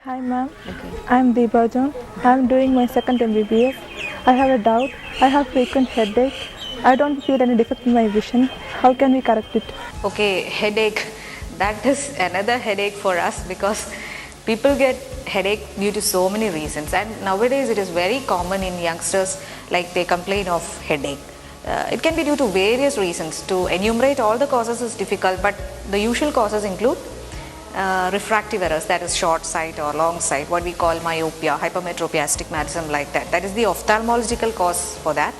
Hi ma'am, Okay. I am Deepa. I am doing my second MBBS. I have a doubt. I have frequent headache. I don't feel any defect in my vision. How can we correct it? Okay, headache. That is another headache for us because people get headache due to so many reasons, and nowadays it is very common in youngsters, like they complain of headache. It can be due to various reasons. To enumerate all the causes is difficult, but the usual causes include refractive errors, that is short sight or long sight, what we call myopia, hypermetropia, astigmatism, like that. That is the ophthalmological cause for that.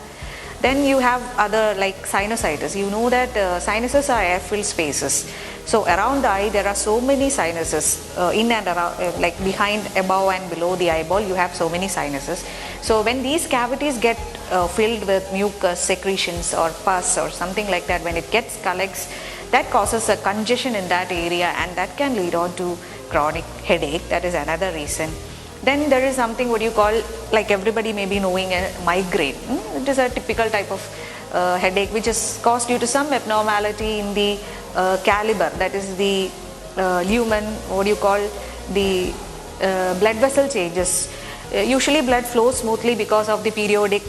Then you have other like sinusitis. You know that sinuses are air-filled spaces. So around the eye there are so many sinuses, in and around, like behind, above and below the eyeball you have so many sinuses. So when these cavities get filled with mucus, secretions or pus or something like that, when it collects, that causes a congestion in that area, and that can lead on to chronic headache. That is another reason. Then there is something what you call, like everybody may be knowing, a migraine. It is a typical type of headache which is caused due to some abnormality in the caliber, that is the lumen, what you call the blood vessel changes. Usually blood flows smoothly because of the periodic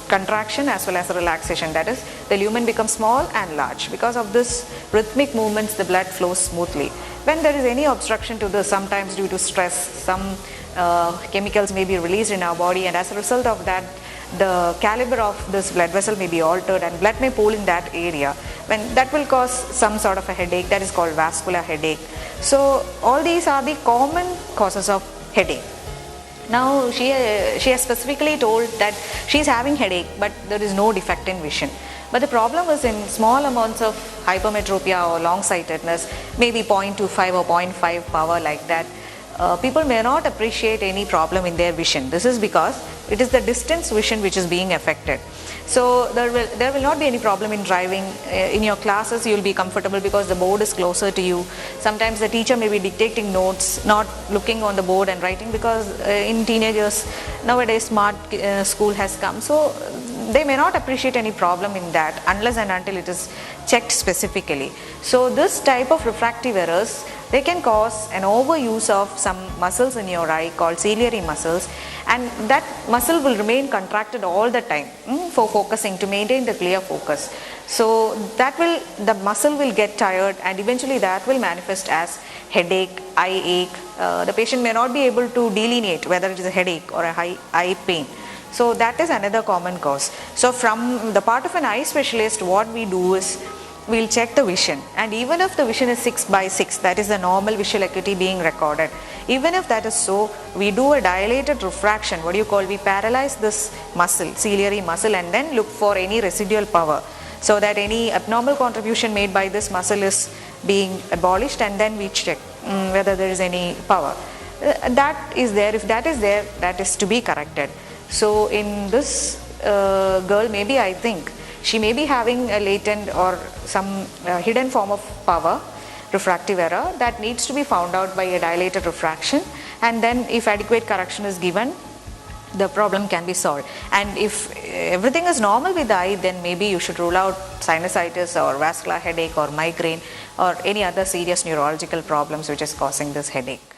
contraction as well as relaxation, that is the lumen becomes small and large. Because of this rhythmic movements the blood flows smoothly. When there is any obstruction to this, sometimes due to stress, some chemicals may be released in our body, and as a result of that the caliber of this blood vessel may be altered and blood may pool in that area. When that will cause some sort of a headache, that is called vascular headache. So all these are the common causes of headache. Now she has specifically told that she is having headache, but there is no defect in vision. But the problem is in small amounts of hypermetropia or long-sightedness, maybe 0.25 or 0.5 power, like that, people may not appreciate any problem in their vision. This is because it is the distance vision which is being affected. So there will not be any problem in driving. In your classes you will be comfortable because the board is closer to you. Sometimes the teacher may be dictating notes, not looking on the board and writing, because in teenagers nowadays smart school has come. So they may not appreciate any problem in that unless and until it is checked specifically. So this type of refractive errors, they can cause an overuse of some muscles in your eye called ciliary muscles, and that muscle will remain contracted all the time for focusing, to maintain the clear focus. So the muscle will get tired, and eventually that will manifest as headache, eye ache. The patient may not be able to delineate whether it is a headache or a eye pain. So that is another common cause. So from the part of an eye specialist, what we do is we'll check the vision, and even if the vision is 6/6, that is the normal visual acuity being recorded, even if that is so, we do a dilated refraction, what you call, we paralyze this muscle, ciliary muscle, and then look for any residual power, so that any abnormal contribution made by this muscle is being abolished, and then we check whether there is any power that is there. If that is there, that is to be corrected. So in this girl, maybe I think she may be having a latent or some hidden form of power, refractive error, that needs to be found out by a dilated refraction, and then if adequate correction is given, the problem can be solved. And if everything is normal with the eye, then maybe you should rule out sinusitis or vascular headache or migraine or any other serious neurological problems which is causing this headache.